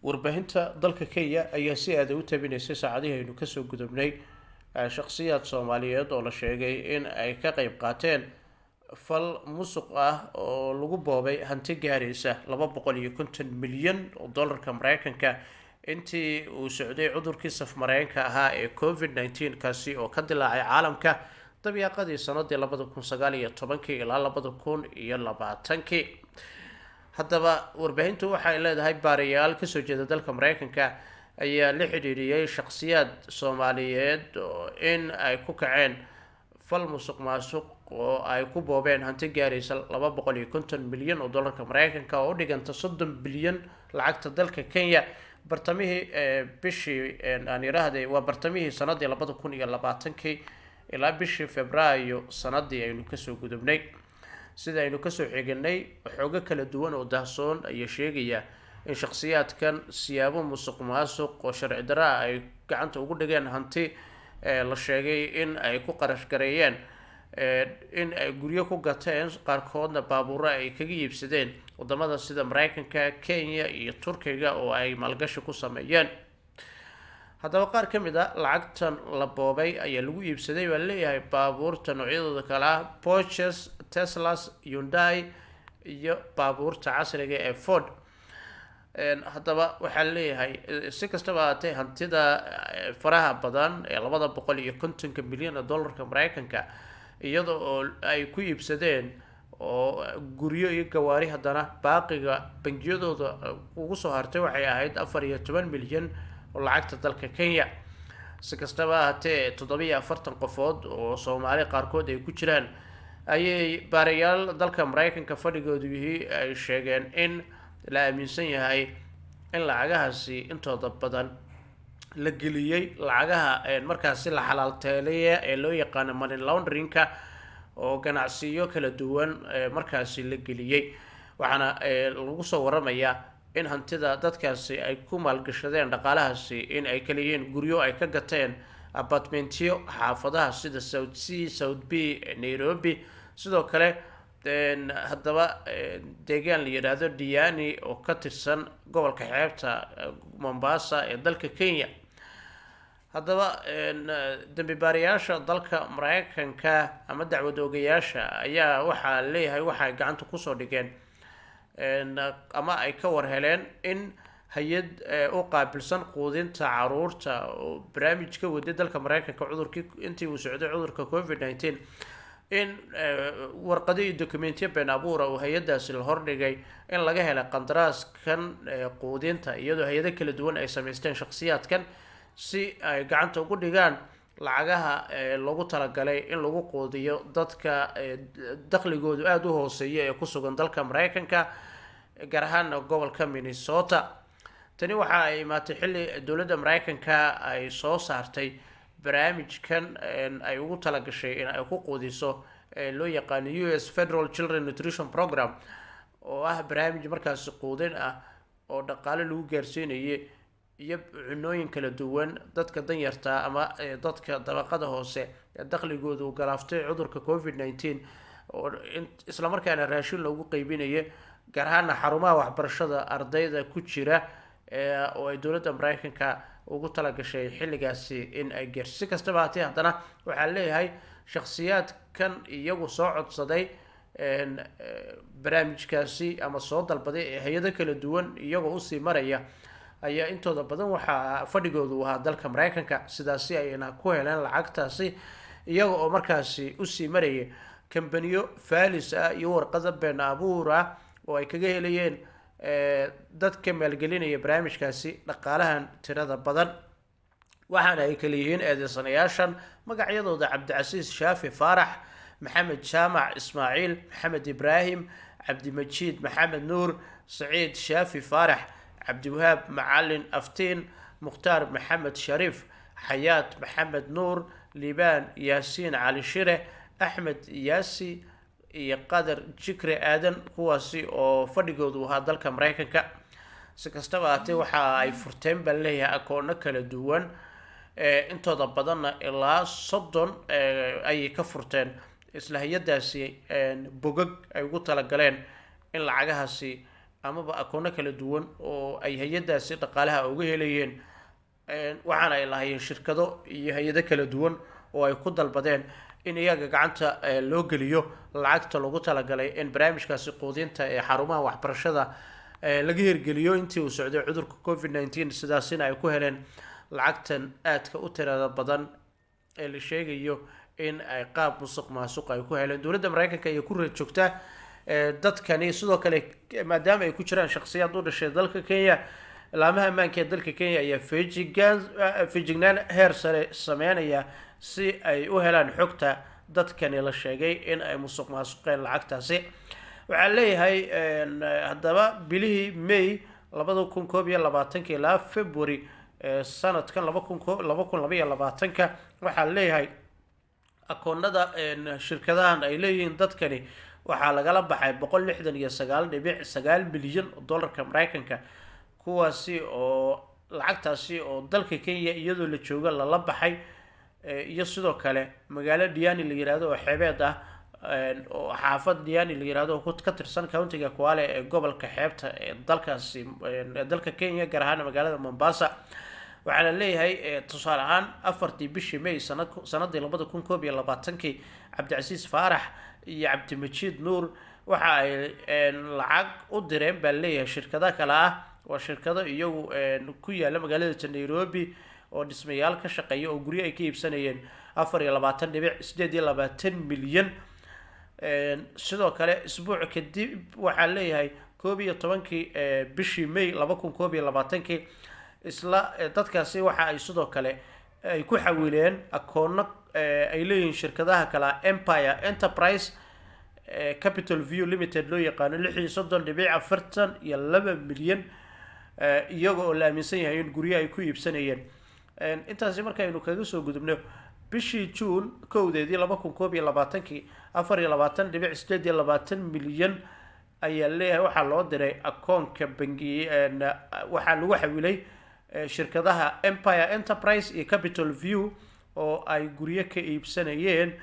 warbaahinta dalka Kenya ayaa si aad u tabinaysay saacadihii aynu kasoo gudubnay shakhsiyaad Soomaaliyeed oo la sheegay in ay ka qayb qaateen fal musuq ah oo lagu boobay hanti gaaraysa 250 milyan oo dollarka Mareykanka intii uu socday cudurkii safmareenka ahaa ee COVID-19 kaasi oo ka dilaacay caalamka dabiiqadii sanadii 2019 ilaa 2020. haddaba warbaahintu waxay leedahay baarayaal kasoo jeeda dalka Mareykanka ayaa la xiriiriyay shakhsiyaad Soomaaliyeed oo in ay ku kaceen fal musuq maasuq oo ay ku boobeen hanti gaaraysa 250 milyan oo dollarka Mareykanka oo u dhiganta 30 bilyan lacagta dalka Kenya bartamihii bishii aan yiraahday waa bartamihii sanadii 2020 ilaa bishii Febraayo sanadii aynu kasoo gudubnay. sida aynu kasoo xignay xogo kala duwan oo dahsoon ayaa sheegaya in shakhsiyaadkan siyaabo musuq maasuq oo sharci darro ah ay gacanta ugu dhigeen hanti la sheegay in ay ku qarash gareeyeen in ay guryo ku gateen qaarkoodna baabuuro ay kaga iibsadeen wadamada sida Mareykanka, Kenya iyo Turkiga oo ay maalgashi ku sameeyeen. haddaba qaar ka mid ah lacagtan la boobay ayaa lagu iibsaday baa leeyahay baabuurta noocyadooda kale ah Porsches, Teslas, Hyundai iyo baabuurta casriga ee Ford. haddaba waxaa leeyahay si kastaba ahaatee hantida faraha badan ee 250 milyan oo dollarka Mareykanka iyada oo ay ku iibsadeen oo guryo iyo gawaari haddana baaqiga bangiyadooda ugu soo hartay waxay ahayd 14 milyan oo lacagta dalka Kenya. si kastaba ahaatee 47 qofood oo Soomaali qaarkood ay ku jiraan ayay baarayaal dalka Mareykanka fadhigoodu ay sheegeen in la aaminsan yahay in lacagahaasi intooda badan la geliyay lacagaha markaasi la xalaalteelay ee loo yaqaan money laundering-ka oo ganacsiyo kala duwan markaasi la geliyay. waxaana lagu soo waramayaa in hantida dadkaasi ay ku maalgashadeen dhaqaalahaasi in ay kala yihiin guryo ay ka gateen apartmentiyo xaafadaha sida South C, South B, Nairobi. sidoo kale haddaba deegaan la yiraahdo Diani oo ka tirsan gobolka xeebta Mombasa ee dalka Kenya. haddaba dambi baarayaasha dalka Mareykanka ama dacwad oogayaasha ayaa waxaa leeyahay waxay gacanta kusoo dhigeen ama ay ka warheleen in hay'ad u qaabilsan quudinta caruurta oo barnaamijka waday dalka Mareykanka cudurkii intii uu socday cudurka COVID-19 in warqado iyo dokumentiyo been abuur oo hay'adaasi la hordhigay in laga helay qandaraaskan quudinta iyadoo hay'ado kala duwan ay sameysteen shakhsiyaadkan si ay gacanta ugu dhigaan lacagaha loogu talagalay in lagu quudiyo dadka dakhligoodu aad u hooseeya ee ku sugan dalka Mareykanka gaar ahaan gobolka Minnesota. tani waxa ay imaatay xilli dowladda Mareykanka ay soo saartay barnaamijkan ay ugu talagashay in ay ku quudiso loo yaqaan US Federal Children Nutrition Program oo ah barnaamij markaasi quudin ah oo dhaqaale lagu gaarsiinayo iyo cunooyin kala duwan dadka danyarta ama dadka dabaqada hoose ee dakhligoodu u galaaftay cudurka COVID-19 oo isla markaana raashin loogu qaybinayo gaar ahaan xarumaha waxbarashada ardayda ku jira oo ay dowladda Mareykanka ugu talagashay xilligaasi in ay gaarsiiso. si kastaba haddii haddana waxaa leeyahay shakhsiyaadkan iyagu soo codsaday barnaamijkaasi ama soo dalbaday ee hay'ado kala duwan iyagoo usii maraya ayaa intooda badan waxaa fadhigoodu ahaa dalka Mareykanka sidaasi ayna ku heleen lacagtaasi iyaga oo markaasi usii maraya kambaniyo faalis ah iyo warqado been abuur ah oo ay kaga helayeen dadka maalgelinaya barnaamijkaasi dhaqaalahan tirada badan. waxaana ay kala yihiin eedeysanayaashan magacyadooda Cabdicasiis Shaafi Faarax, Maxamed Jaamac Ismaaciil, Maxamed Ibraahim, Cabdimajiid Maxamed Nuur, Saciid Shaafi Faarax, Cabdiwahaab Macalin Aftiin, Mukhtaar Maxamed Shariif, Xayaat Maxamed Nuur, Liibaan Yaasiin Cali Shire, Axmed Yaasi iyo Qadar Jikre Aadan kuwaasi oo fadhigoodu ahaa dalka Mareykanka. si kastaba ahaatee waxa ay furteen baa leeyahay akoono kala duwan intooda badanna ilaa 30 ayay ka furteen isla hay'adaasi bogag ay ugu talagaleen in lacagahaasi amaba akoono kala duwan oo ay hay-adaasi dhaqaalaha uga helayeen, waxaana ay lahaayeen shirkado iyo hay-ado kala duwan oo ay ku dalbadeen in iyaga gacanta loo geliyo lacagta lagu talagalay in barnaamijkaasi quudinta ee xarumaha waxbarashada laga hirgeliyo intii uu socday cudurka covid-19, sidaasina ay ku heleen lacagtan aadka u tirada badan ee la sheegayo in ay qaab musuq maasuq ay ku heleen. dowladda maraykanka ayaa ku reed joogtaa dadkani, sidoo kale maadaama ay ku jiraan shakhsiyaad u dhashay dalka Kenya, laamaha ammaanka ee dalka Kenya ayaa feejignaan heer sare sameynaya si ay u helaan xogta dadkani la sheegay in ay musuq maasuqeen lacagtaasi. waxaa leeyahay haddaba bilihii May 2021 ilaa February sanadkan 2022 waxaa leeyahay akoonada shirkadahan ay leeyihiin dadkani waxaa lagala baxay 169.9 milyan oo dollarka Mareykanka, kuwaasi oo lacagtaasi oo dalka Kenya iyadoo la jooga lala baxay, iyo sidoo kale magaalo Diani la yiraahdo oo xeebeed ah oo xaafad Diani la yiraahdo oo ka tirsan countiga Kwale ee gobolka xeebta ee dalkaasi dalka Kenya, gaar ahaan magaalada Mombasa. waxaana leeyahay tusaale ahaan 4tii bishii May sanadii 2021 Cabdicasiis Faarax iyo Cabdimajiid Nuur waxa ay lacag u direen baa leeyahay shirkado kale ah, waa shirkado iyagu ku yaala magaalada Nairobi oo dhismayaal ka shaqeeya oo guryo ay ka iibsanayeen 24.28 milyan. sidoo kale isbuuc kadib waxaa leeyahay 11kii bishii May 2021 isla dadkaasi waxa ay sidoo kale ay ku xawileen akoono ay leeyihiin shirkadaha kale Empire Enterprise Capital View Limited loo yaqaano 36.42 milyan, iyaga oo la aaminsan yahay in guryo ay ku iibsanayeen. intaasi markaynu kaga soo gudubno bishii June 1deedii 2021 24.28 milyan ayaa leeyahay waxaa loo diray akoonka bangiga, waxaa lagu xawilay shirkadaha Empire Enterprise iyo Capital View oo ay guryo ka iibsanayeen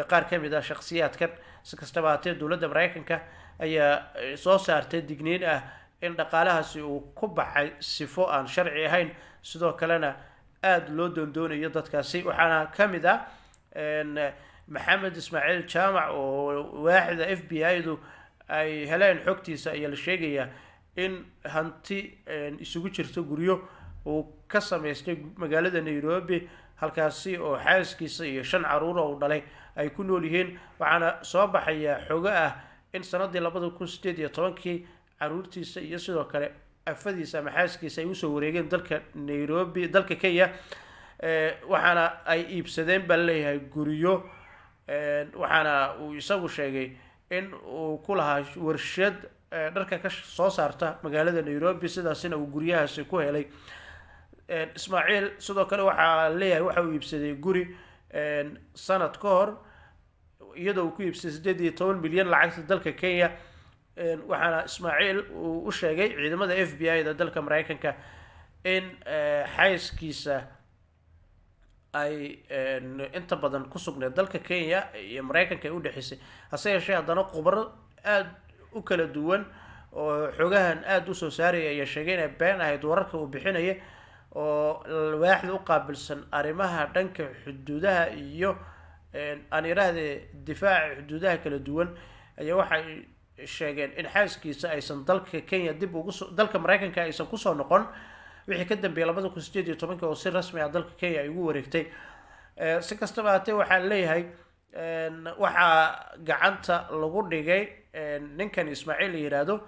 qaar ka mid ah shakhsiyaadkan. si kastaba haatee dowladda Mareykanka ayaa soo saartay digniin ah in dhaqaalahaasi uu ku baxay sifo aan sharci ahayn, sidoo kalena aad loo doondoonayo dadkaasi. waxaana ka mid ah Maxamed Ismaaciil Jaamac oo waaxda FBI-du ay heleen xogtiisa ayaa la sheegayaa in hanti isugu jirto guryo uu ka sameystay magaalada Nairobi, halkaasi oo xaaskiisa iyo 5 caruur oo dhalay ay ku nool yihiin. waxaana soo baxaya xogo ah in sanadii 2018 caruurtiisa iyo sidoo kale afadiisa ama xaaskiisa ay usoo wareegeen dalka Nairobi, dalka Kenya, waxaana ay iibsadeen baa leeyahay guryo. waxaana uu isagu sheegay in uu ku lahaa warshad dharka ka soo saarta magaalada Nairobi, sidaasina uu guryahaasi ku helay. Ismaaciil sidoo kale waxaa leeyahay waxa uu iibsaday guri sanad ka hor iyadoo uu ku iibsaday 18 milyan lacagta dalka Kenya. waxaana Ismaaciil uu u sheegay ciidamada FBI-da dalka Mareykanka in xaaskiisa ay inta badan ku sugnayd dalka Kenya iyo Mareykanka ay u dhaxaysay, hase yeeshee haddana khubaro aad u kala duwan oo xogahan aad u soo saaraya ayaa sheegay inay been ahayd wararka uu bixinaya, oo waaxda u qaabilsan arrimaha dhanka xuduudaha iyo aan yiraahdee difaaca xuduudaha kala duwan ayaa waxay sheegeen in xaaskiisa aysan dalka Kenya dib ugu dalka Mareykanka aysan ku soo noqon wixii ka dambeeyay 2018 oo si rasmi ah dalka Kenya ay ugu wareegtay. si kastaba haatee waxaa leeyahay waxaa gacanta lagu dhigay ninkan Ismaaciil la yiraahdo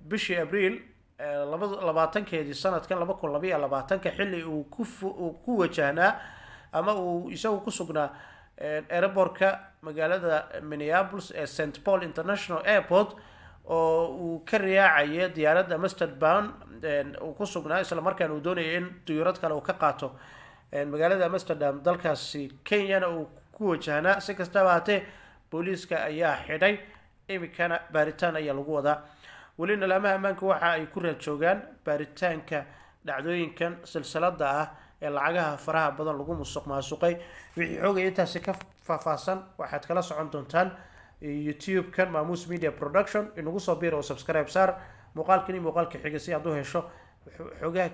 bishii Abriil 20keedii sanadkan 2022 xilli uu ku wajahnaa ama uu isagu ku sugnaa airportka magaalada Minneapolis ee St. Paul International Airport oo uu ka riyaacay diyaaradda Amsterdam uu ku sugnaa, isla markaana uu doonayay in diyaarad kale uu ka qaato magaalada Amsterdam dalkaasi Kenyana uu ku wajahnaa. si kastaba haatee booliiska ayaa xidhay, imikana baaritaan ayaa lagu wadaa. welina laamaha ammaanka waxa ay ku raad joogaan baaritaanka dhacdooyinkan silsilada ah ee lacagaha faraha badan lagu musuq maasuqay. wixii xoogay intaasi ka faahfaahsan waxaad kala socon doontaan YouTube-kan Maamuus Media Production. inagu soo biir oo subscribe saar muuqaalkani muuqaalka xiga si aad u hesho xogaha